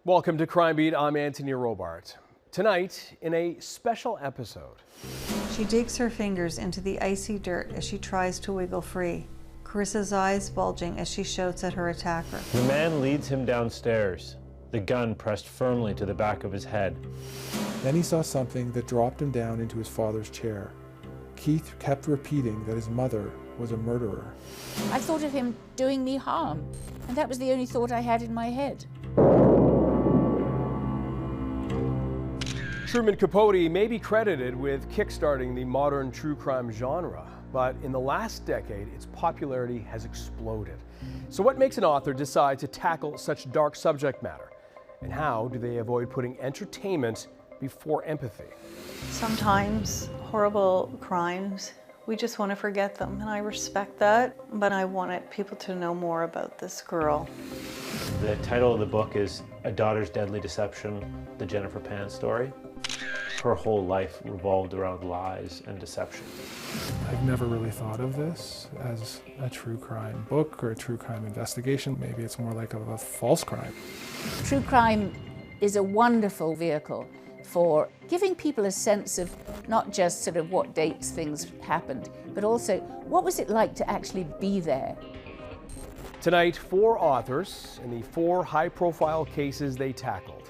Welcome to Crime Beat. I'm Anthony Robart. Tonight, in a special episode. She digs her fingers into the icy dirt as she tries to wiggle free, Carissa's eyes bulging as she shouts at her attacker. The man leads him downstairs, the gun pressed firmly to the back of his head. Then he saw something that dropped him down into his father's chair. Keith kept repeating that his mother was a murderer. I thought of him doing me harm, and that was the only thought I had in my head. Truman Capote may be credited with kickstarting the modern true crime genre, but in the last decade, its popularity has exploded. So what makes an author decide to tackle such dark subject matter? And how do they avoid putting entertainment before empathy? Sometimes horrible crimes, we just want to forget them, and I respect that, but I wanted people to know more about this girl. The title of the book is A Daughter's Deadly Deception, the Jennifer Pan story. Her whole life revolved around lies and deception. I've never really thought of this as a true crime book or a true crime investigation. Maybe it's more like a false crime. True crime is a wonderful vehicle for giving people a sense of not just sort of what dates things happened, but also what was it like to actually be there. Tonight, 4 authors and the 4 high-profile cases they tackled.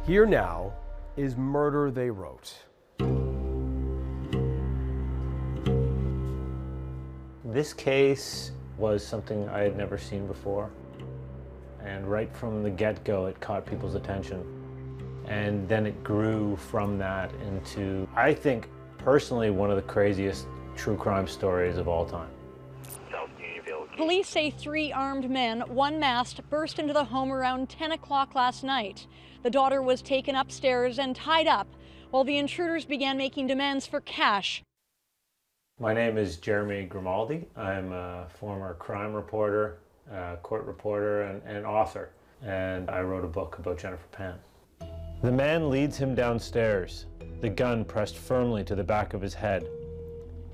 Here now is Murder They Wrote. This case was something I had never seen before. And right from the get-go, it caught people's attention. And then it grew from that into, I think, personally, one of the craziest true crime stories of all time. Police say 3 armed men, one masked, burst into the home around 10 o'clock last night. The daughter was taken upstairs and tied up while the intruders began making demands for cash. My name is Jeremy Grimaldi. I'm a former crime reporter, court reporter, and author. And I wrote a book about Jennifer Pan. The man leads him downstairs, the gun pressed firmly to the back of his head.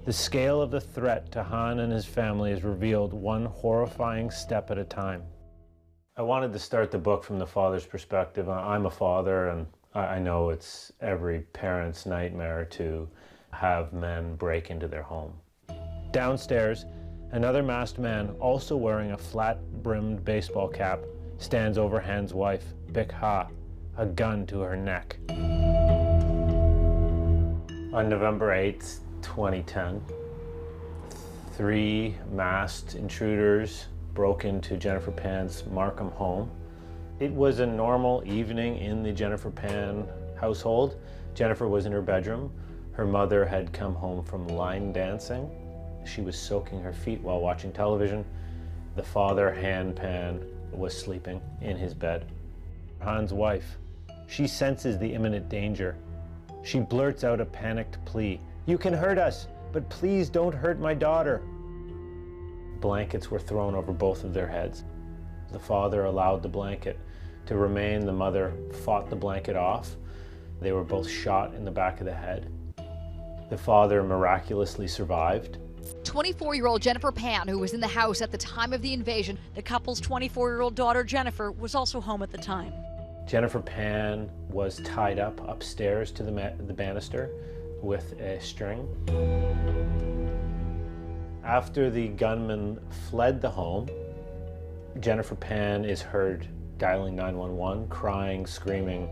The scale of the threat to Han and his family is revealed one horrifying step at a time. I wanted to start the book from the father's perspective. I'm a father, and I know it's every parent's nightmare to have men break into their home. Downstairs, another masked man, also wearing a flat-brimmed baseball cap, stands over Han's wife, Bik Ha, a gun to her neck. On November 8th, 2010, 3 masked intruders broke into Jennifer Pan's Markham home. It was a normal evening in the Jennifer Pan household. Jennifer was in her bedroom. Her mother had come home from line dancing. She was soaking her feet while watching television. The father, Han Pan, was sleeping in his bed. Han's wife, she senses the imminent danger. She blurts out a panicked plea. "You can hurt us, but please don't hurt my daughter." Blankets were thrown over both of their heads. The father allowed the blanket to remain. The mother fought the blanket off. They were both shot in the back of the head. The father miraculously survived. 24-year-old Jennifer Pan, who was in the house at the time of the invasion. The couple's 24-year-old daughter, Jennifer, was also home at the time. Jennifer Pan was tied up upstairs to the banister with a string. After the gunman fled the home, Jennifer Pan is heard dialing 911, crying, screaming,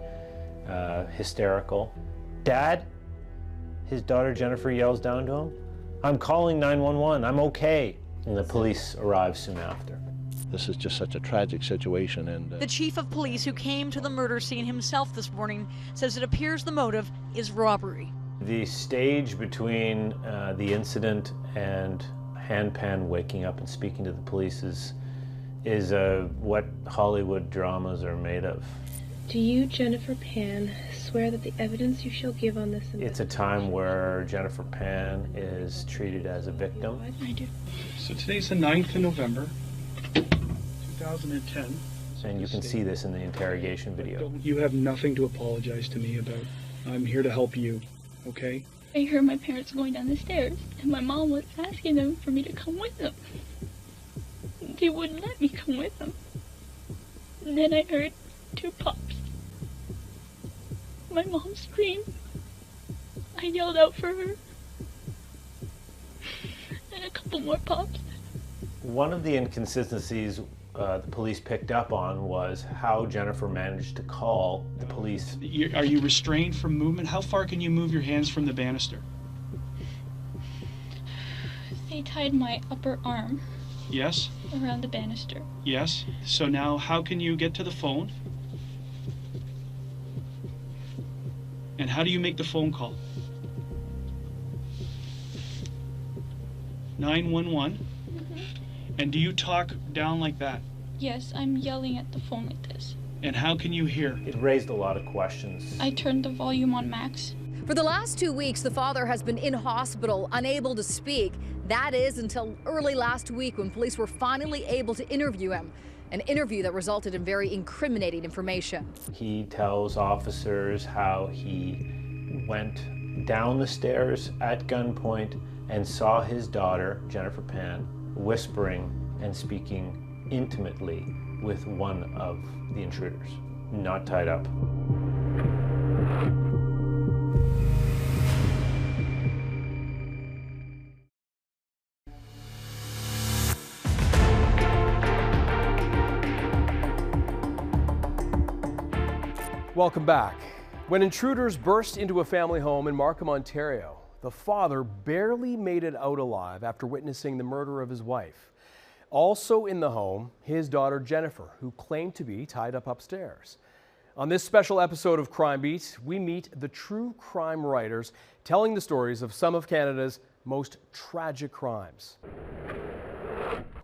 hysterical. "Dad?" His daughter Jennifer yells down to him, "I'm calling 911, I'm okay." And the police arrive soon after. This is just such a tragic situation. And The chief of police who came to the murder scene himself this morning says it appears the motive is robbery. The stage between the incident and Han Pan waking up and speaking to the police is what Hollywood dramas are made of. Do you, Jennifer Pan, swear that the evidence you shall give on this... It's a time where Jennifer Pan is treated as a victim. I do. So today's the 9th of November, 2010. And you can see this in the interrogation video. You have nothing to apologize to me about. I'm here to help you, okay? I heard my parents going down the stairs, and my mom was asking them for me to come with them. They wouldn't let me come with them. And then I heard 2 pops. My mom screamed. I yelled out for her. And a couple more pops. One of the inconsistencies the police picked up on was how Jennifer managed to call the police. Are you restrained from movement? How far can you move your hands from the banister? They tied my upper arm. Yes? Around the banister. Yes. So now how can you get to the phone? And how do you make the phone call? 911? And do you talk down like that? Yes, I'm yelling at the phone like this. And how can you hear? It raised a lot of questions. I turned the volume on max. For the last 2 weeks, the father has been in hospital, unable to speak. That is until early last week when police were finally able to interview him. An interview that resulted in very incriminating information. He tells officers how he went down the stairs at gunpoint and saw his daughter, Jennifer Pan, whispering and speaking intimately with one of the intruders, not tied up. Welcome back. When intruders burst into a family home in Markham, Ontario, the father barely made it out alive after witnessing the murder of his wife. Also in the home, his daughter Jennifer, who claimed to be tied up upstairs. On this special episode of Crime Beat, we meet the true crime writers telling the stories of some of Canada's most tragic crimes.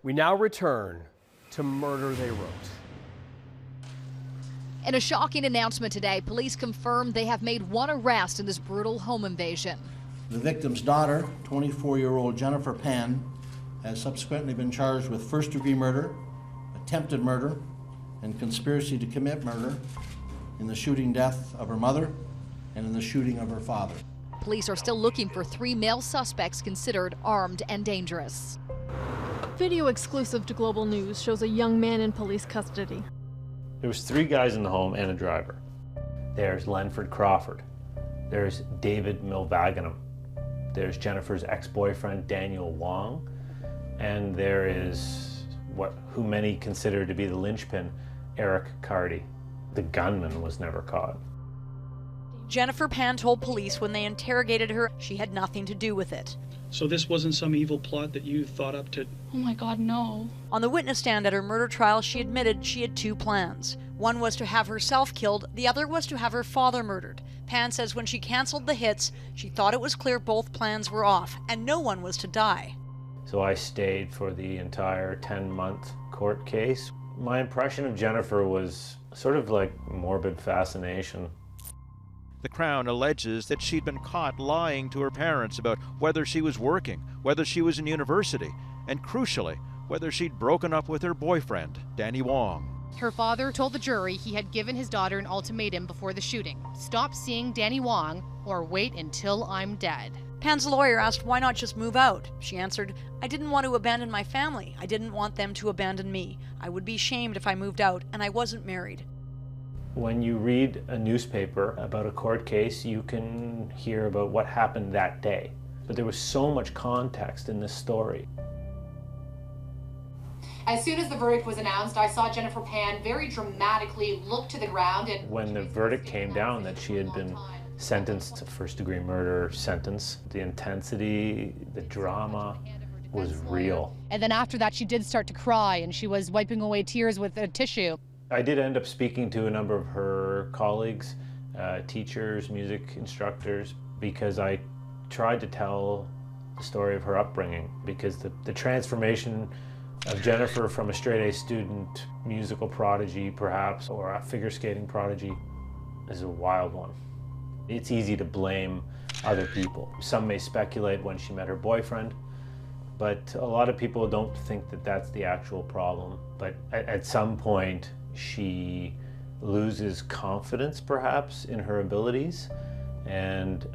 We now return to Murder They Wrote. In a shocking announcement today, police confirmed they have made 1 arrest in this brutal home invasion. The victim's daughter, 24-year-old Jennifer Pan, has subsequently been charged with first-degree murder, attempted murder, and conspiracy to commit murder in the shooting death of her mother and in the shooting of her father. Police are still looking for 3 male suspects considered armed and dangerous. Video exclusive to Global News shows a young man in police custody. There was 3 guys in the home and a driver. There's Lenford Crawford. There's David Milvaganam. There's Jennifer's ex-boyfriend, Daniel Wong. And there is who many consider to be the linchpin, Eric Cardy. The gunman was never caught. Jennifer Pan told police when they interrogated her she had nothing to do with it. So this wasn't some evil plot that you thought up to... Oh my God, no. On the witness stand at her murder trial, she admitted she had 2 plans. One was to have herself killed, the other was to have her father murdered. Pan says when she canceled the hits, she thought it was clear both plans were off, and no one was to die. So I stayed for the entire 10-month court case. My impression of Jennifer was sort of like morbid fascination. The Crown alleges that she'd been caught lying to her parents about whether she was working, whether she was in university, and crucially, whether she'd broken up with her boyfriend, Danny Wong. Her father told the jury he had given his daughter an ultimatum before the shooting. Stop seeing Danny Wong or wait until I'm dead. Pan's lawyer asked why not just move out. She answered, I didn't want to abandon my family. I didn't want them to abandon me. I would be shamed if I moved out, and I wasn't married. When you read a newspaper about a court case, you can hear about what happened that day. But there was so much context in this story. As soon as the verdict was announced, I saw Jennifer Pan very dramatically look to the ground. And when the verdict came down that she had been sentenced to first-degree murder sentence, the intensity, the drama was real. And then after that, she did start to cry, and she was wiping away tears with a tissue. I did end up speaking to a number of her colleagues, teachers, music instructors, because I tried to tell the story of her upbringing, because the transformation of Jennifer from a straight-A student, musical prodigy perhaps, or a figure skating prodigy is a wild one. It's easy to blame other people. Some may speculate when she met her boyfriend, but a lot of people don't think that that's the actual problem. But at some point, she loses confidence perhaps in her abilities and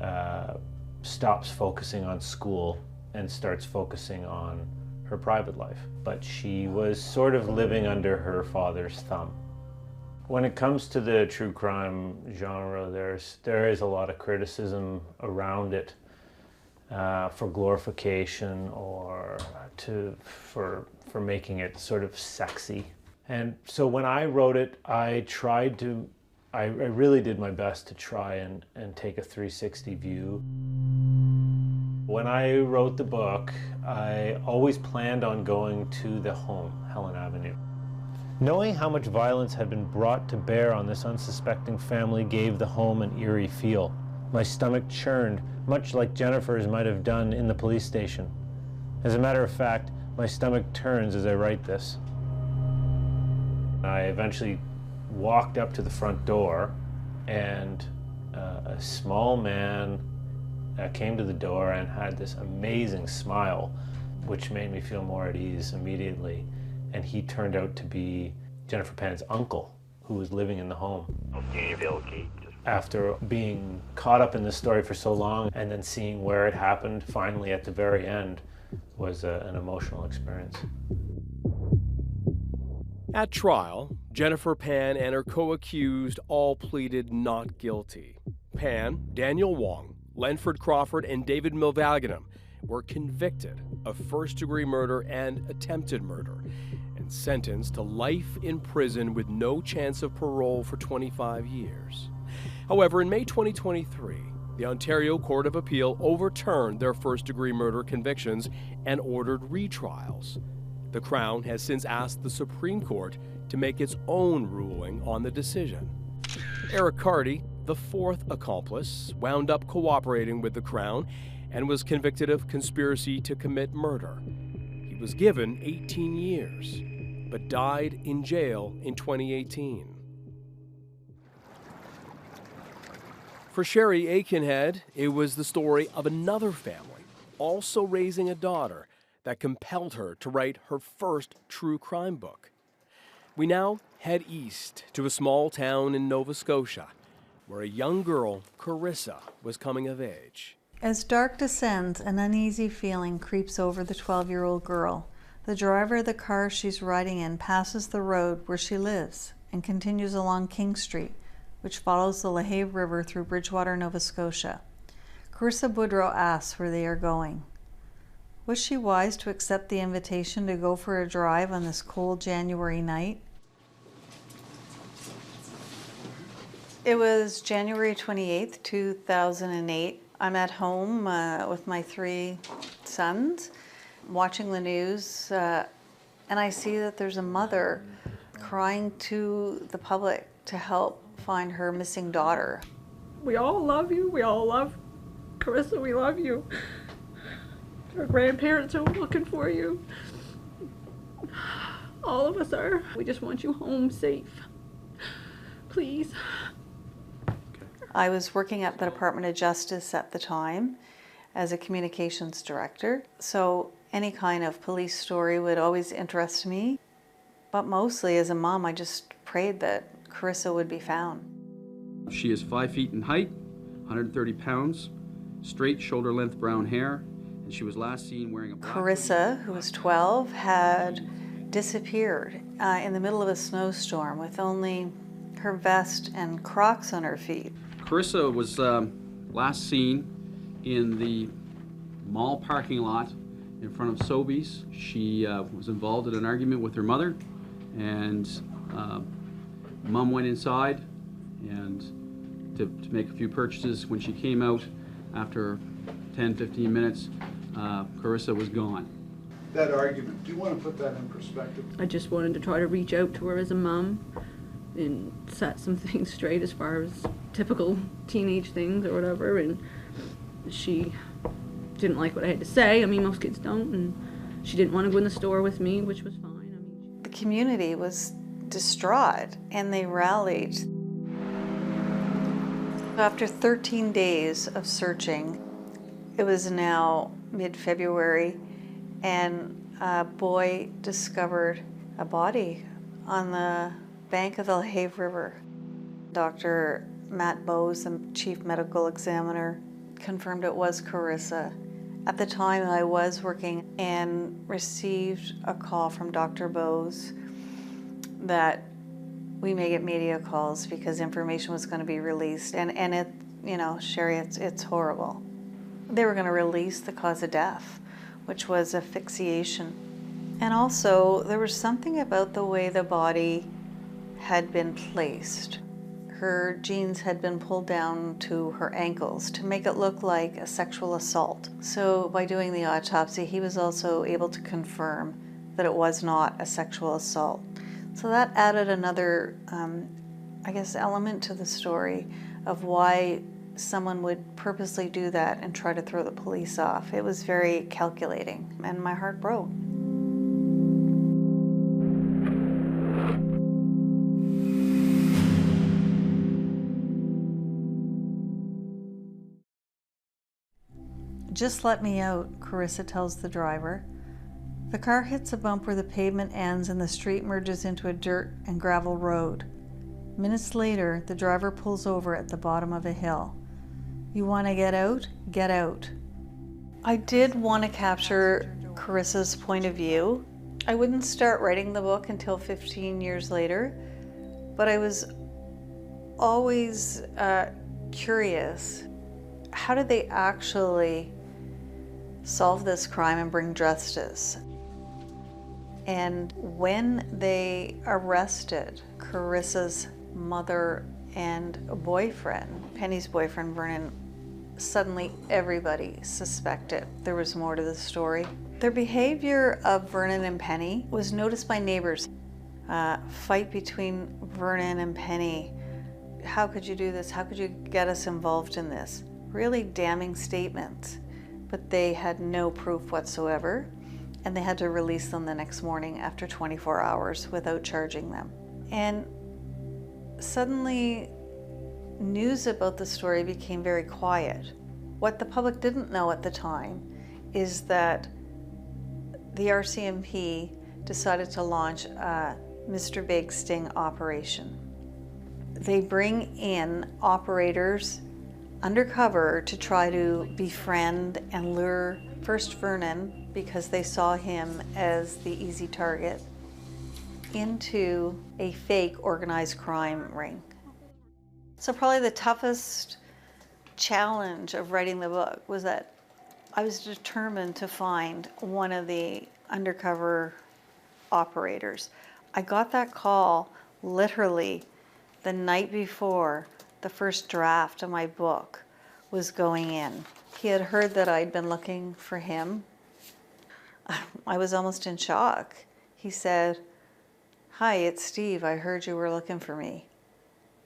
stops focusing on school and starts focusing on her private life. But she was sort of living under her father's thumb. When it comes to the true crime genre, there is a lot of criticism around it for glorification or for making it sort of sexy. And so when I wrote it, I really did my best to try and take a 360 view. When I wrote the book, I always planned on going to the home, Helen Avenue. Knowing how much violence had been brought to bear on this unsuspecting family gave the home an eerie feel. My stomach churned, much like Jennifer's might have done in the police station. As a matter of fact, my stomach turns as I write this. I eventually walked up to the front door, and a small man came to the door and had this amazing smile, which made me feel more at ease immediately. And he turned out to be Jennifer Penn's uncle, who was living in the home. After being caught up in this story for so long and then seeing where it happened finally at the very end was an emotional experience. At trial, Jennifer Penn and her co-accused all pleaded not guilty. Penn, Daniel Wong, Lenford Crawford, and David Milvaganam were convicted of first-degree murder and attempted murder and sentenced to life in prison with no chance of parole for 25 years. However, in May 2023, the Ontario Court of Appeal overturned their first-degree murder convictions and ordered retrials. The Crown has since asked the Supreme Court to make its own ruling on the decision. Eric Carty, the fourth accomplice, wound up cooperating with the Crown and was convicted of conspiracy to commit murder. He was given 18 years, but died in jail in 2018. For Sherry Aikenhead, it was the story of another family, also raising a daughter, that compelled her to write her first true crime book. We now head east to a small town in Nova Scotia, where a young girl, Carissa, was coming of age. As dark descends, an uneasy feeling creeps over the 12-year-old girl. The driver of the car she's riding in passes the road where she lives and continues along King Street, which follows the LaHave River through Bridgewater, Nova Scotia. Carissa Boudreau asks where they are going. Was she wise to accept the invitation to go for a drive on this cold January night? It was January 28th, 2008. I'm at home with my 3 sons, watching the news, and I see that there's a mother crying to the public to help find her missing daughter. We all love you. We all love Carissa. We love you. Our grandparents are looking for you. All of us are. We just want you home safe. Please. I was working at the Department of Justice at the time as a communications director, so any kind of police story would always interest me. But mostly as a mom, I just prayed that Carissa would be found. She is 5 feet in height, 130 pounds, straight shoulder-length brown hair, and she was last seen wearing a black Carissa, who was 12, had disappeared in the middle of a snowstorm with only her vest and Crocs on her feet. Carissa was last seen in the mall parking lot in front of Sobeys. She was involved in an argument with her mother, and Mom went inside and to make a few purchases. When she came out after 10-15 minutes, Carissa was gone. That argument, do you want to put that in perspective? I just wanted to try to reach out to her as a mom and set some things straight as far as typical teenage things or whatever, and she didn't like what I had to say. I mean, most kids don't, and She didn't want to go in the store with me, which was fine. The community was distraught, and they rallied. After 13 days of searching, it was now mid-February, and a boy discovered a body on the bank of the Lahave River. Dr. Matt Bowes, the chief medical examiner, confirmed it was Carissa. At the time, I was working and received a call from Dr. Bowes that we may get media calls because information was going to be released. And it, you know, Sherry, it's horrible. They were going to release the cause of death, which was asphyxiation. And also, there was something about the way the body had been placed. Her jeans had been pulled down to her ankles to make it look like a sexual assault. So by doing the autopsy, he was also able to confirm that it was not a sexual assault. So that added another, I guess, element to the story of why someone would purposely do that and try to throw the police off. It was very calculating, and my heart broke. "Just let me out," Carissa tells the driver. The car hits a bump where the pavement ends and the street merges into a dirt and gravel road. Minutes later, the driver pulls over at the bottom of a hill. "You want to get out? Get out." I did want to capture Carissa's point of view. I wouldn't start writing the book until 15 years later, but I was always curious. How did they actually solve this crime and bring justice? And when they arrested Carissa's mother and boyfriend, Penny's boyfriend, Vernon, suddenly everybody suspected there was more to the story. Their behavior of Vernon and Penny was noticed by neighbors. Fight between Vernon and Penny. "How could you do this? How could you get us involved in this?" Really damning statements, but they had no proof whatsoever, and they had to release them the next morning after 24 hours without charging them. And suddenly, news about the story became very quiet. What the public didn't know at the time is that the RCMP decided to launch a Mr. Big Sting operation. They bring in operators undercover to try to befriend and lure first Vernon, because they saw him as the easy target, into a fake organized crime ring. So probably the toughest challenge of writing the book was that I was determined to find one of the undercover operators. I got that call literally the night before the first draft of my book was going in. He had heard that I'd been looking for him. I was almost in shock. He said, "Hi, it's Steve. I heard you were looking for me."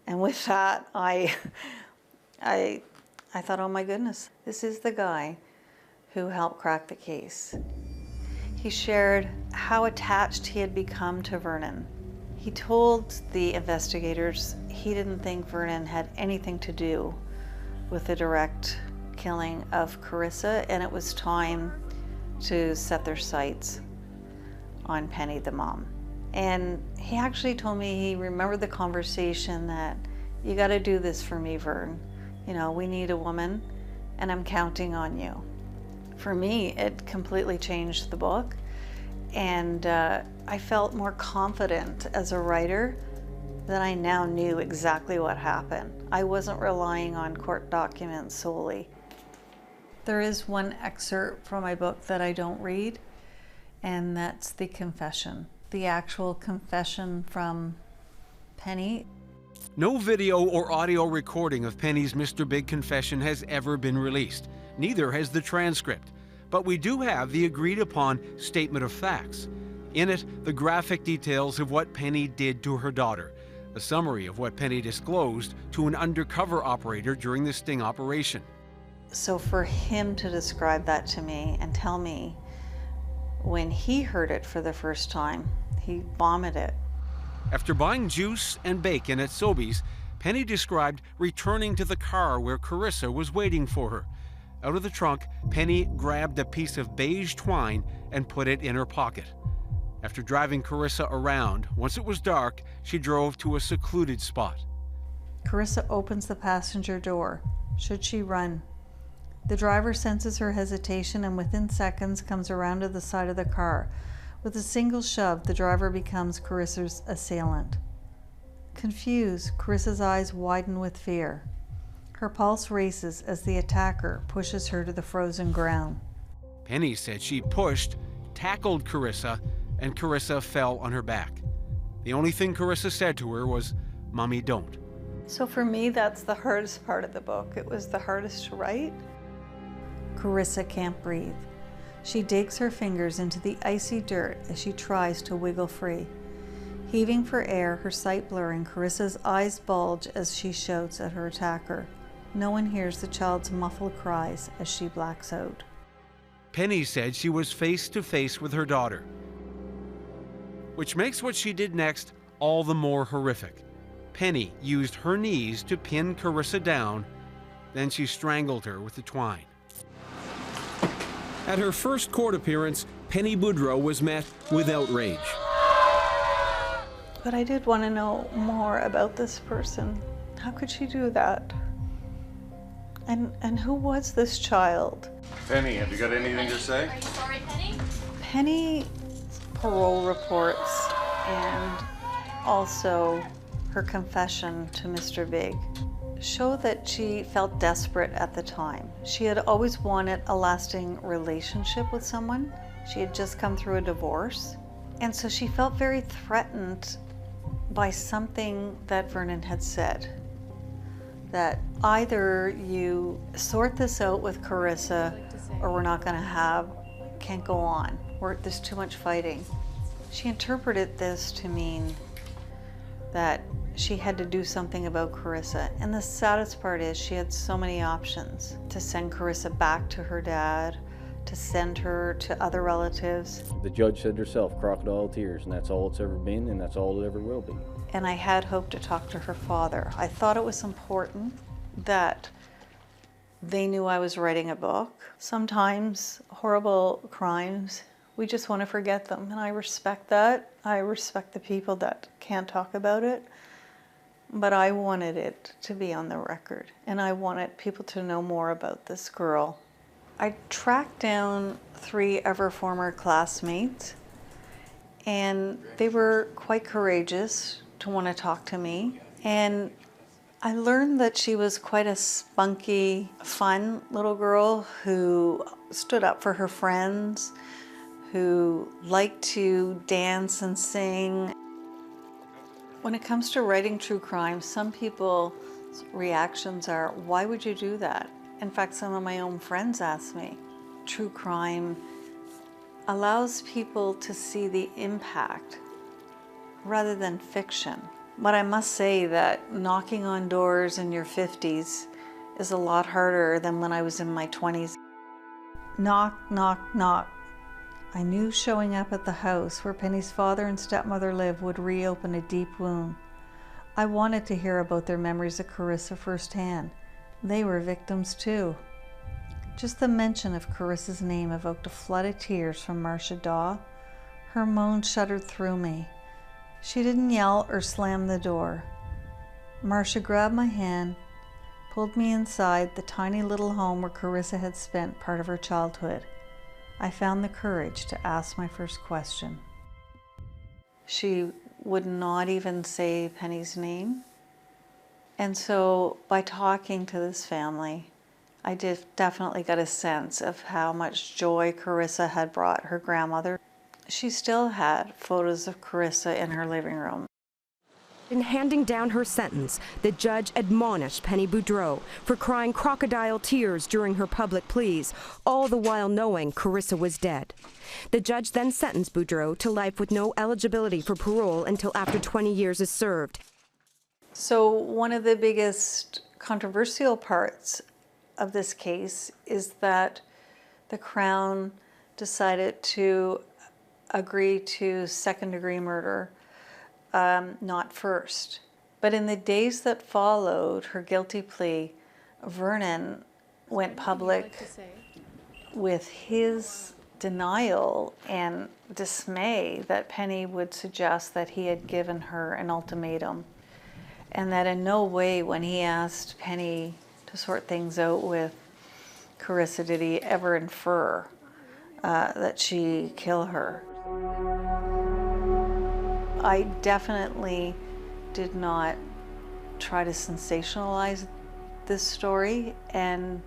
And with that, I thought, oh my goodness, this is the guy who helped crack the case. He shared how attached he had become to Vernon. He told the investigators he didn't think Vernon had anything to do with the direct killing of Carissa, and it was time to set their sights on Penny, the mom. And he actually told me he remembered the conversation that, "You got to do this for me, Vern. You know, we need a woman, and I'm counting on you." For me, it completely changed the book, and I felt more confident as a writer that I now knew exactly what happened. I wasn't relying on court documents solely. There is one excerpt from my book that I don't read, and that's the confession. The actual confession from Penny. No video or audio recording of Penny's Mr. Big confession has ever been released. Neither has the transcript. But we do have the agreed upon statement of facts. In it, the graphic details of what Penny did to her daughter, a summary of what Penny disclosed to an undercover operator during the sting operation. So for him to describe that to me and tell me When he heard it for the first time, he vomited. After buying juice and bacon at Sobeys, Penny described returning to the car where Carissa was waiting for her. Out of the trunk, Penny grabbed a piece of beige twine and put it in her pocket. After driving Carissa around, once it was dark, she drove to a secluded spot. Carissa opens the passenger door. Should she run? The driver senses her hesitation and within seconds comes around to the side of the car. With a single shove, the driver becomes Carissa's assailant. Confused, Carissa's eyes widen with fear. Her pulse races as the attacker pushes her to the frozen ground. Penny said she pushed, tackled Carissa, and Carissa fell on her back. The only thing Carissa said to her was, "Mommy, don't." So for me, that's the hardest part of the book. It was the hardest to write. Carissa can't breathe. She digs her fingers into the icy dirt as she tries to wiggle free. Heaving for air, her sight blurring, Carissa's eyes bulge as she shouts at her attacker. No one hears the child's muffled cries as she blacks out. Penny said she was face to face with her daughter, which makes what she did next all the more horrific. Penny used her knees to pin Carissa down, then she strangled her with the twine. At her first court appearance, Penny Boudreau was met with outrage. But I did want to know more about this person. How could she do that? And who was this child? Penny, have you got anything to say? Are you sorry, Penny? Penny's parole reports and also her confession to Mr. Big show that she felt desperate at the time. She had always wanted a lasting relationship with someone. She had just come through a divorce. And so she felt very threatened by something that Vernon had said. That either you sort this out with Carissa or we're not can't go on. There's too much fighting. She interpreted this to mean that she had to do something about Carissa. And the saddest part is she had so many options to send Carissa back to her dad, to send her to other relatives. The judge said herself, crocodile tears, and that's all it's ever been, and that's all it ever will be. And I had hoped to talk to her father. I thought it was important that they knew I was writing a book. Sometimes horrible crimes, we just want to forget them, and I respect that. I respect the people that can't talk about it, but I wanted it to be on the record, and I wanted people to know more about this girl. I tracked down 3 of her former classmates, and they were quite courageous to want to talk to me. And I learned that she was quite a spunky, fun little girl who stood up for her friends, who liked to dance and sing. When it comes to writing true crime, some people's reactions are, why would you do that? In fact, some of my own friends ask me. True crime allows people to see the impact rather than fiction. But I must say that knocking on doors in your 50s is a lot harder than when I was in my 20s. Knock, knock, knock. I knew showing up at the house where Penny's father and stepmother lived would reopen a deep wound. I wanted to hear about their memories of Carissa firsthand. They were victims too. Just the mention of Carissa's name evoked a flood of tears from Marcia Daw. Her moan shuddered through me. She didn't yell or slam the door. Marcia grabbed my hand, pulled me inside the tiny little home where Carissa had spent part of her childhood. I found the courage to ask my first question. She would not even say Penny's name. And so by talking to this family, I definitely got a sense of how much joy Carissa had brought her grandmother. She still had photos of Carissa in her living room. In handing down her sentence, the judge admonished Penny Boudreau for crying crocodile tears during her public pleas, all the while knowing Carissa was dead. The judge then sentenced Boudreau to life with no eligibility for parole until after 20 years is served. So one of the biggest controversial parts of this case is that the Crown decided to agree to second-degree murder, not first. But in the days that followed her guilty plea, Vernon went public with his denial and dismay that Penny would suggest that he had given her an ultimatum, and that in no way, when he asked Penny to sort things out with Carissa, did he ever infer that she kill her. I definitely did not try to sensationalize this story, and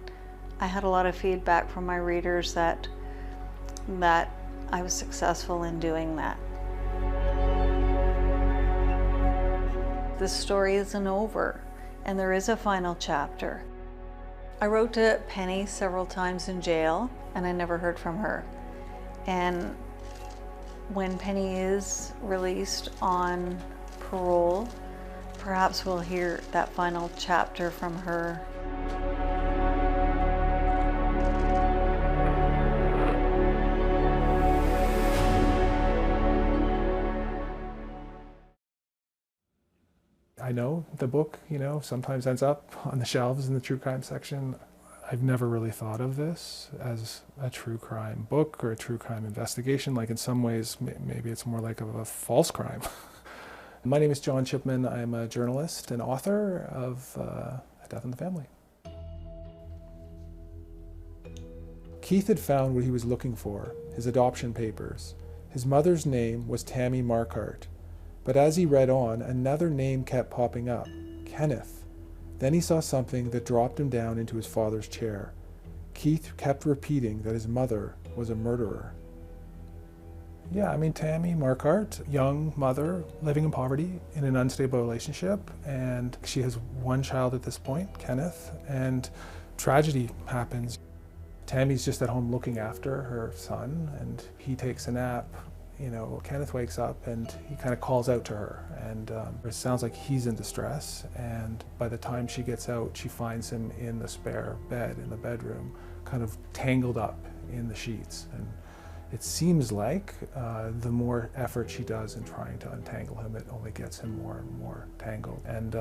I had a lot of feedback from my readers that I was successful in doing that. The story isn't over, and there is a final chapter. I wrote to Penny several times in jail, and I never heard from her. And when Penny is released on parole, perhaps we'll hear that final chapter from her. I know the book, sometimes ends up on the shelves in the true crime section. I've never really thought of this as a true crime book or a true crime investigation. Like in some ways, maybe it's more like a false crime. My name is John Chipman. I'm a journalist and author of A Death in the Family. Keith had found what he was looking for, his adoption papers. His mother's name was Tammy Marquardt. But as he read on, another name kept popping up, Kenneth. Then he saw something that dropped him down into his father's chair. Keith kept repeating that his mother was a murderer. Yeah, Tammy Marquardt, young mother, living in poverty in an unstable relationship, and she has one child at this point, Kenneth, and tragedy happens. Tammy's just at home looking after her son, and he takes a nap. Kenneth wakes up and he kind of calls out to her, and it sounds like he's in distress, and by the time she gets out, she finds him in the spare bed in the bedroom, kind of tangled up in the sheets. And it seems like the more effort she does in trying to untangle him, it only gets him more and more tangled. And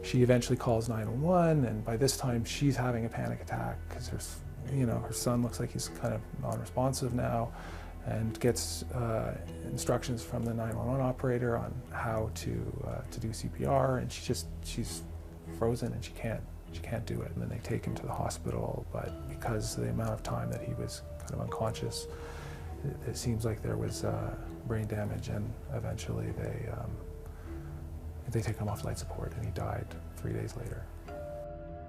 she eventually calls 911, and by this time she's having a panic attack because her son looks like he's kind of non-responsive now, and gets instructions from the 911 operator on how to do CPR, and she's frozen and she can't do it. And then they take him to the hospital, but because of the amount of time that he was kind of unconscious, it seems like there was brain damage, and eventually they take him off life support, and he died 3 days later.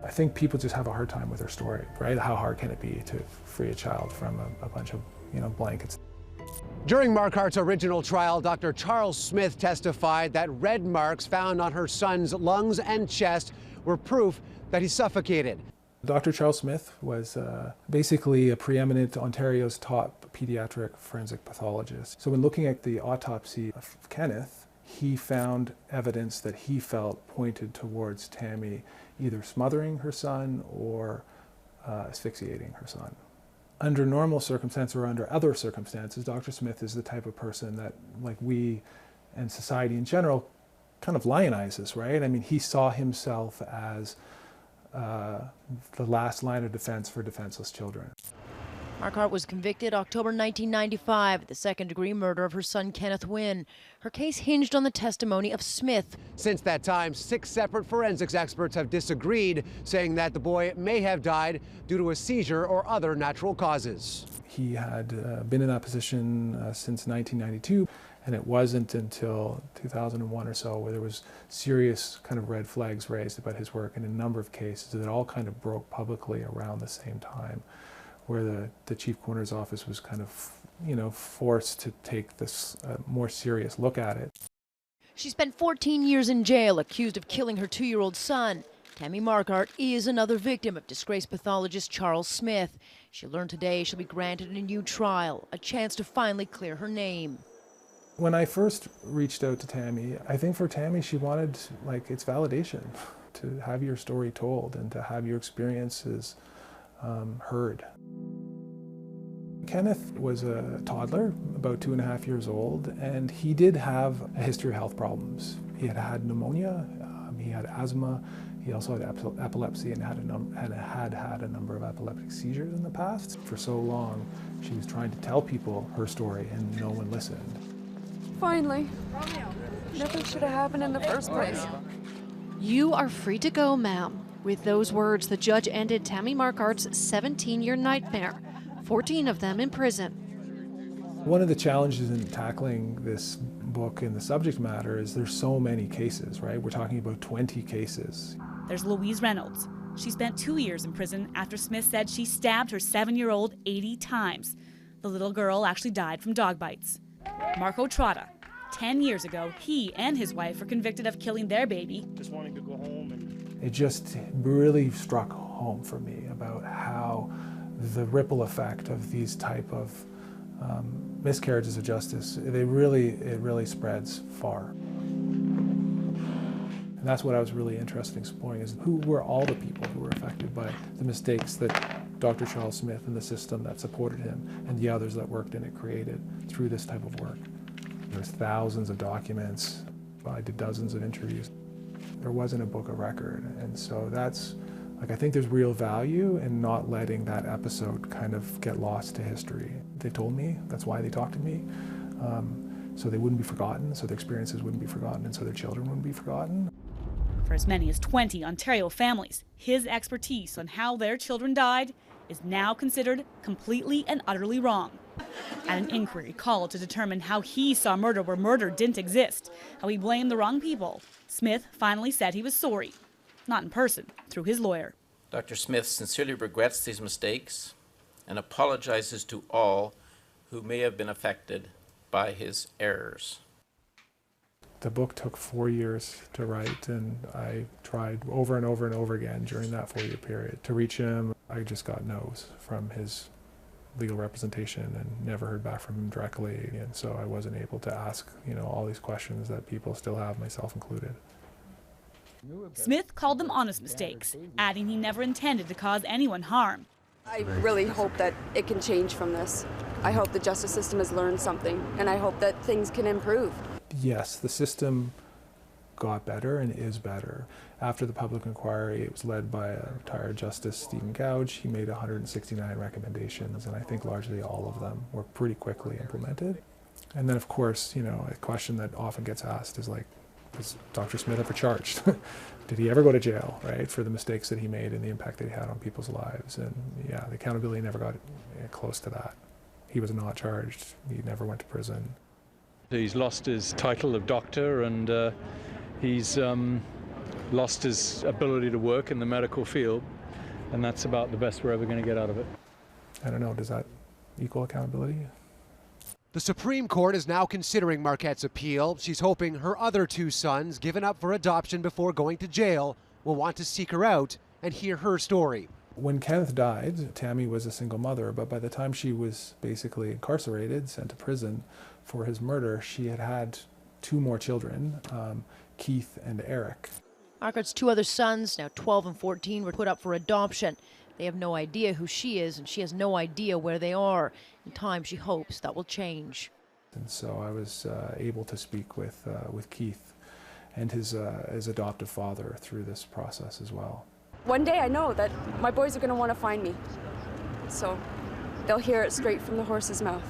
I think people just have a hard time with their story, right? How hard can it be to free a child from a bunch of blankets? During Marquardt's original trial, Dr. Charles Smith testified that red marks found on her son's lungs and chest were proof that he suffocated. Dr. Charles Smith was basically a preeminent Ontario's top pediatric forensic pathologist. So when looking at the autopsy of Kenneth, he found evidence that he felt pointed towards Tammy either smothering her son or asphyxiating her son. Under normal circumstances or under other circumstances, Dr. Smith is the type of person that, like we and society in general, kind of lionizes, right? He saw himself as the last line of defense for defenseless children. Marquardt was convicted October 1995 of the second-degree murder of her son Kenneth Wynne. Her case hinged on the testimony of Smith. Since that time, 6 separate forensics experts have disagreed, saying that the boy may have died due to a seizure or other natural causes. He had been in that position since 1992, and it wasn't until 2001 or so where there was serious kind of red flags raised about his work in a number of cases that all kind of broke publicly around the same time, where the chief coroner's office was kind of, forced to take this more serious look at it. She spent 14 years in jail accused of killing her 2-year-old son. Tammy Marquardt is another victim of disgraced pathologist Charles Smith. She learned today she'll be granted a new trial, a chance to finally clear her name. When I first reached out to Tammy, I think for Tammy she wanted, it's validation, to have your story told and to have your experiences heard. Kenneth was a toddler, about 2.5 years old, and he did have a history of health problems. He had pneumonia, he had asthma, he also had epilepsy and had had a number of epileptic seizures in the past. For so long, she was trying to tell people her story and no one listened. Finally. Nothing should have happened in the first place. You are free to go, ma'am. With those words, the judge ended Tammy Markart's 17-year nightmare, 14 of them in prison. One of the challenges in tackling this book and the subject matter is there's so many cases, right? We're talking about 20 cases. There's Louise Reynolds. She spent 2 years in prison after Smith said she stabbed her 7-year-old 80 times. The little girl actually died from dog bites. Marco Trotta. 10 years ago, he and his wife were convicted of killing their baby. Just wanting to go home. It just really struck home for me about how the ripple effect of these type of miscarriages of justice, it really spreads far. And that's what I was really interested in exploring, is who were all the people who were affected by the mistakes that Dr. Charles Smith and the system that supported him and the others that worked in it created through this type of work. There's thousands of documents. I did dozens of interviews. There wasn't a book of record, and so that's, I think there's real value in not letting that episode kind of get lost to history. They told me, that's why they talked to me, so they wouldn't be forgotten, so their experiences wouldn't be forgotten, and so their children wouldn't be forgotten. For as many as 20 Ontario families, his expertise on how their children died is now considered completely and utterly wrong. At an inquiry called to determine how he saw murder where murder didn't exist, how he blamed the wrong people, Smith finally said he was sorry. Not in person, through his lawyer. Dr. Smith sincerely regrets these mistakes and apologizes to all who may have been affected by his errors. The book took 4 years to write, and I tried over and over and over again during that 4-year period to reach him. I just got no's from his legal representation and never heard back from him directly, and so I wasn't able to ask, all these questions that people still have, myself included. Smith called them honest mistakes, adding he never intended to cause anyone harm. I really hope that it can change from this. I hope the justice system has learned something, and I hope that things can improve. Yes, the system got better and is better. After the public inquiry, it was led by a retired Justice Stephen Gouge. He made 169 recommendations, and I think largely all of them were pretty quickly implemented. And then, of course, a question that often gets asked is was Dr. Smith ever charged? Did he ever go to jail, right, for the mistakes that he made and the impact that he had on people's lives? And yeah, the accountability never got close to that. He was not charged. He never went to prison. He's lost his title of doctor, and he's lost his ability to work in the medical field, and that's about the best we're ever going to get out of it. I don't know, does that equal accountability? The Supreme Court is now considering Marquette's appeal. She's hoping her other 2 sons, given up for adoption before going to jail, will want to seek her out and hear her story. When Kenneth died, Tammy was a single mother, but by the time she was basically incarcerated, sent to prison for his murder, she had 2 more children, Keith and Eric. Markart's 2 other sons, now 12 and 14, were put up for adoption. They have no idea who she is, and she has no idea where they are. In time, she hopes that will change. And so I was able to speak with Keith and his adoptive father through this process as well. One day I know that my boys are going to want to find me, so they'll hear it straight from the horse's mouth.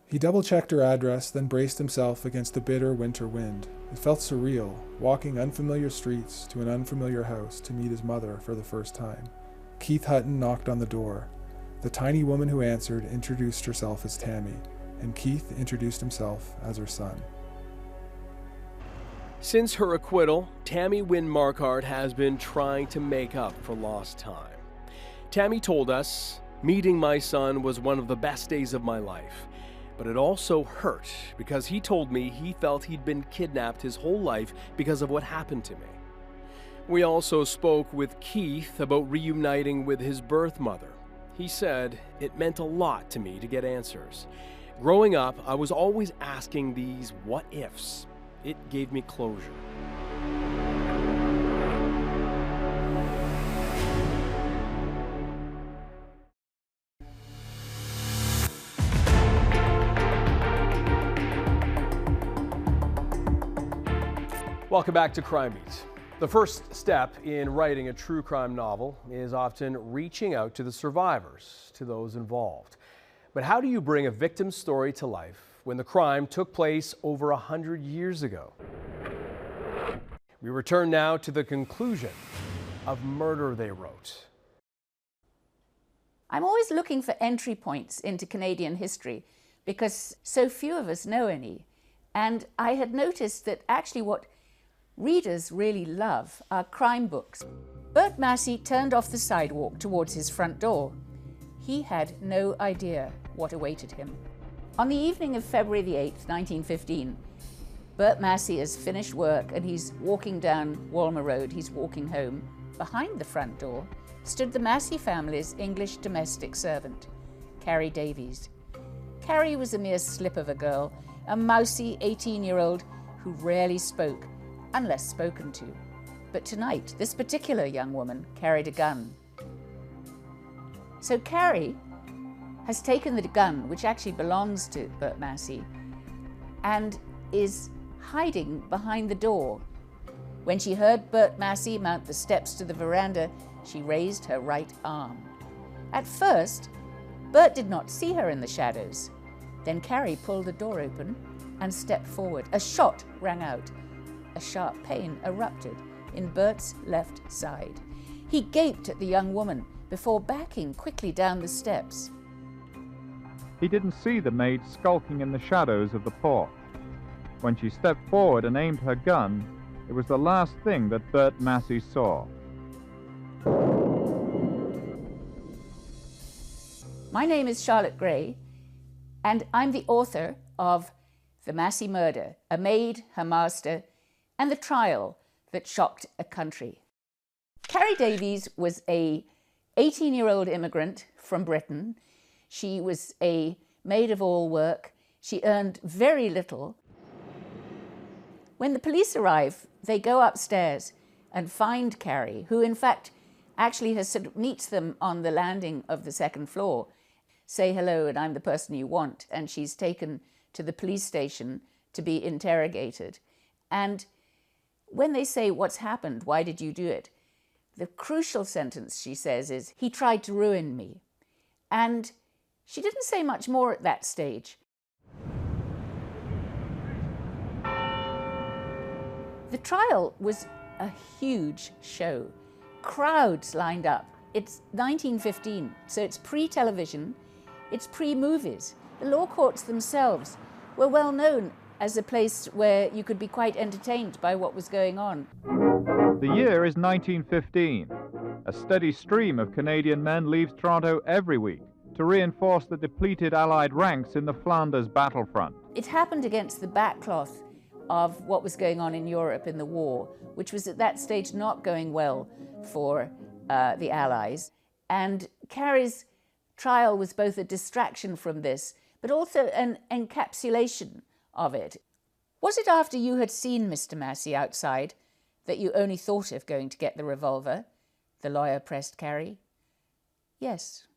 He double-checked her address, then braced himself against the bitter winter wind. It felt surreal, walking unfamiliar streets to an unfamiliar house to meet his mother for the first time. Keith Hutton knocked on the door. The tiny woman who answered introduced herself as Tammy, and Keith introduced himself as her son. Since her acquittal, Tammy Wynne Markart has been trying to make up for lost time. Tammy told us, "Meeting my son was one of the best days of my life. But it also hurt because he told me he felt he'd been kidnapped his whole life because of what happened to me." We also spoke with Keith about reuniting with his birth mother. He said, "It meant a lot to me to get answers. Growing up, I was always asking these what ifs. It gave me closure." Welcome back to Crime Beat. The first step in writing a true crime novel is often reaching out to the survivors, to those involved. But how do you bring a victim's story to life when the crime took place over 100 years ago? We return now to the conclusion of Murder, They Wrote. I'm always looking for entry points into Canadian history because so few of us know any. And I had noticed that actually what readers really love are crime books. Bert Massie turned off the sidewalk towards his front door. He had no idea what awaited him. On the evening of February the 8th, 1915, Bert Massie has finished work and he's walking down Walmer Road. He's walking home. Behind the front door stood the Massie family's English domestic servant, Carrie Davies. Carrie was a mere slip of a girl, a mousy 18-year-old who rarely spoke, unless spoken to. But tonight, this particular young woman carried a gun. So Carrie has taken the gun, which actually belongs to Bert Massie, and is hiding behind the door. When she heard Bert Massie mount the steps to the veranda, she raised her right arm. At first, Bert did not see her in the shadows. Then Carrie pulled the door open and stepped forward. A shot rang out. A sharp pain erupted in Bert's left side. He gaped at the young woman before backing quickly down the steps. He didn't see the maid skulking in the shadows of the porch. When she stepped forward and aimed her gun, it was the last thing that Bert Massie saw. My name is Charlotte Gray, and I'm the author of The Massie Murder, A Maid, Her Master, and the Trial That Shocked a Country. Carrie Davies was a 18-year-old immigrant from Britain. She was a maid of all work. She earned very little. When the police arrive, they go upstairs and find Carrie, who in fact actually meets them on the landing of the second floor. Say hello and I'm the person you want. And she's taken to the police station to be interrogated. And when they say, what's happened? Why did you do it? The crucial sentence she says is, he tried to ruin me. And she didn't say much more at that stage. The trial was a huge show. Crowds lined up. It's 1915, so it's pre-television, it's pre-movies. The law courts themselves were well known as a place where you could be quite entertained by what was going on. The year is 1915. A steady stream of Canadian men leaves Toronto every week to reinforce the depleted Allied ranks in the Flanders battlefront. It happened against the backcloth of what was going on in Europe in the war, which was at that stage not going well for the Allies. And Carrie's trial was both a distraction from this, but also an encapsulation of it. Was it after you had seen Mr. Massie outside that you only thought of going to get the revolver? The lawyer pressed Carrie. Yes.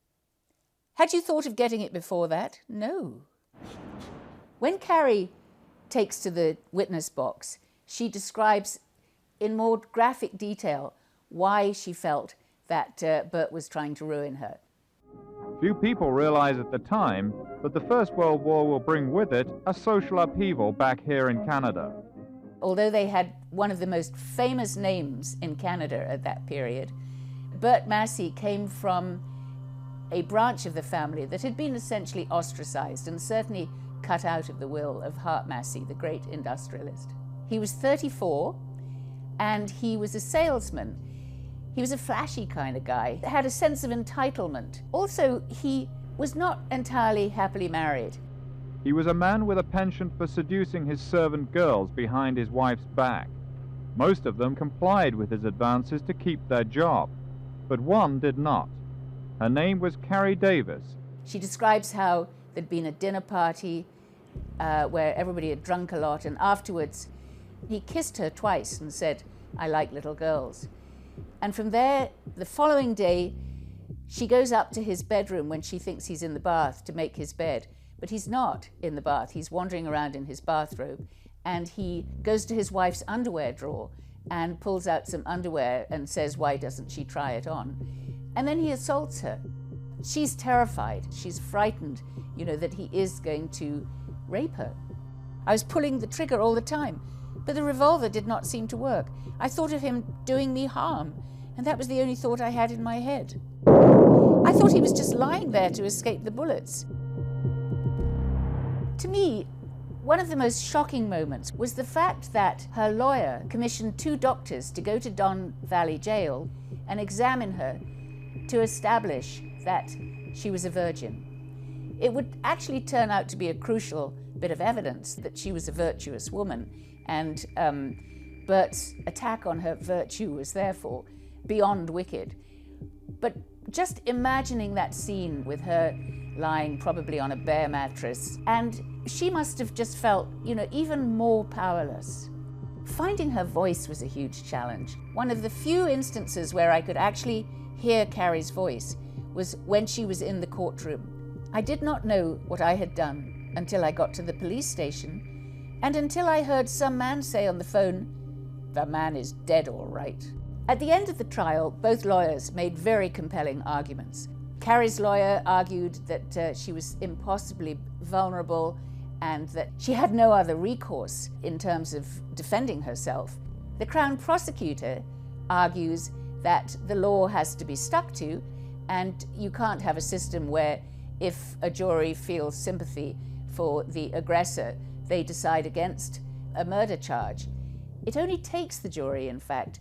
Had you thought of getting it before that? No. When Carrie takes to the witness box, she describes in more graphic detail why she felt that Bert was trying to ruin her. Few people realize at the time that the First World War will bring with it a social upheaval back here in Canada. Although they had one of the most famous names in Canada at that period, Bert Massie came from a branch of the family that had been essentially ostracized and certainly cut out of the will of Hart Massie, the great industrialist. He was 34 and he was a salesman. He was a flashy kind of guy, had a sense of entitlement. Also, he was not entirely happily married. He was a man with a penchant for seducing his servant girls behind his wife's back. Most of them complied with his advances to keep their job, but one did not. Her name was Carrie Davis. She describes how there'd been a dinner party where everybody had drunk a lot, and afterwards he kissed her twice and said, "I like little girls." And from there, the following day, she goes up to his bedroom when she thinks he's in the bath to make his bed. But he's not in the bath. He's wandering around in his bathrobe. and he goes to his wife's underwear drawer and pulls out some underwear and says, why doesn't she try it on? And then he assaults her. She's terrified. She's frightened, you know, that he is going to rape her. I was pulling the trigger all the time, but the revolver did not seem to work. I thought of him doing me harm, and that was the only thought I had in my head. I thought he was just lying there to escape the bullets. To me, one of the most shocking moments was the fact that her lawyer commissioned 2 doctors to go to Don Valley Jail and examine her to establish that she was a virgin. It would actually turn out to be a crucial bit of evidence that she was a virtuous woman, and Bert's attack on her virtue was therefore beyond wicked. But just imagining that scene with her lying probably on a bare mattress, and she must have just felt, you know, even more powerless. Finding her voice was a huge challenge. One of the few instances where I could actually hear Carrie's voice was when she was in the courtroom. I did not know what I had done until I got to the police station, and until I heard some man say on the phone, "The man is dead all right." At the end of the trial, both lawyers made very compelling arguments. Carrie's lawyer argued that she was impossibly vulnerable and that she had no other recourse in terms of defending herself. The Crown prosecutor argues that the law has to be stuck to, and you can't have a system where if a jury feels sympathy for the aggressor, they decide against a murder charge. It only takes the jury, in fact,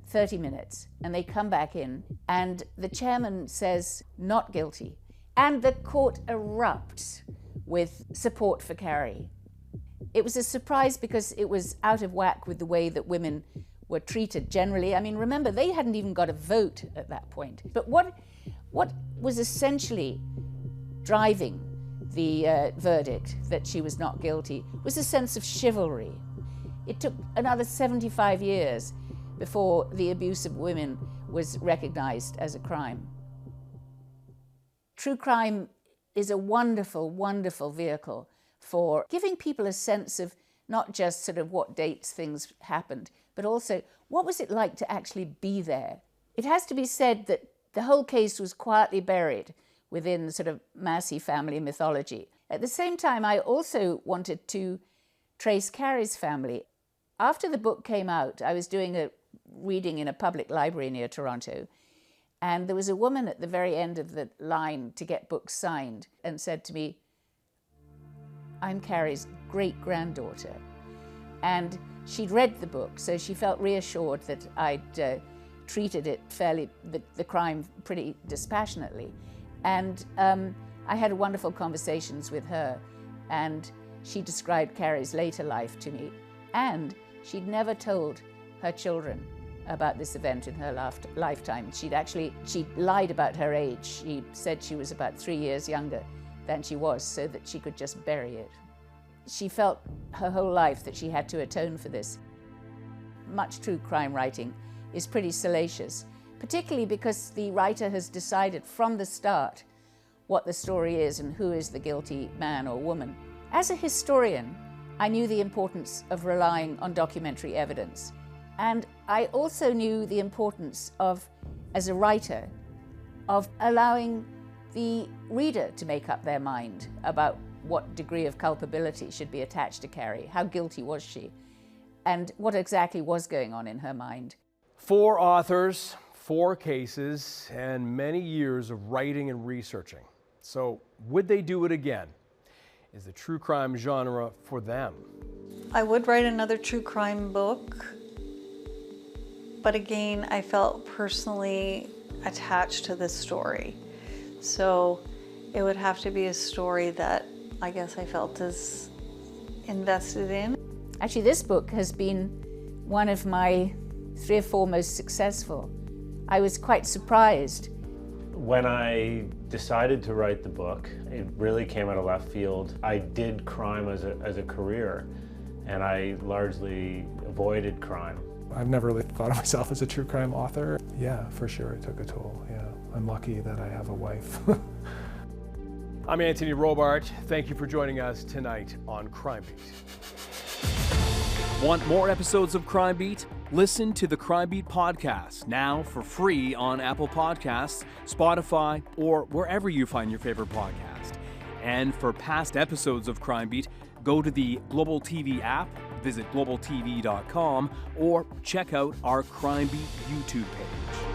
30 minutes, and they come back in, and the chairman says, not guilty. And the court erupts with support for Carrie. It was a surprise because it was out of whack with the way that women were treated generally. I mean, remember, they hadn't even got a vote at that point. But what was essentially driving the verdict that she was not guilty was a sense of chivalry. It took another 75 years before the abuse of women was recognized as a crime. True crime is a wonderful, wonderful vehicle for giving people a sense of not just sort of what dates things happened, but also what was it like to actually be there. It has to be said that the whole case was quietly buried within sort of Massie family mythology. At the same time, I also wanted to trace Carrie's family. After the book came out, I was doing a reading in a public library near Toronto, and there was a woman at the very end of the line to get books signed and said to me, "I'm Carrie's great-granddaughter." And she'd read the book, so she felt reassured that I'd treated it fairly, the crime pretty dispassionately. And I had wonderful conversations with her, and she described Carrie's later life to me, and she'd never told her children about this event in her lifetime. She lied about her age. She said she was about 3 years younger than she was so that she could just bury it. She felt her whole life that she had to atone for this. Much true crime writing is pretty salacious, particularly because the writer has decided from the start what the story is and who is the guilty man or woman. As a historian, I knew the importance of relying on documentary evidence. And I also knew the importance of, as a writer, of allowing the reader to make up their mind about what degree of culpability should be attached to Carrie, how guilty was she, and what exactly was going on in her mind. 4 authors, 4 cases, and many years of writing and researching. So would they do it again? Is the true crime genre for them? I would write another true crime book, but again, I felt personally attached to this story. So it would have to be a story that I guess I felt as invested in. Actually, this book has been one of my 3 or 4 most successful. I was quite surprised. When I decided to write the book, it really came out of left field. I did crime as a career, and I largely avoided crime. I've never really thought of myself as a true crime author. Yeah, for sure, it took a toll, yeah. I'm lucky that I have a wife. I'm Anthony Robart. Thank you for joining us tonight on Crime Beat. Want more episodes of Crime Beat? Listen to the Crime Beat podcast, now for free on Apple Podcasts, Spotify, or wherever you find your favorite podcast. And for past episodes of Crime Beat, go to the Global TV app, visit globaltv.com, or check out our Crime Beat YouTube page.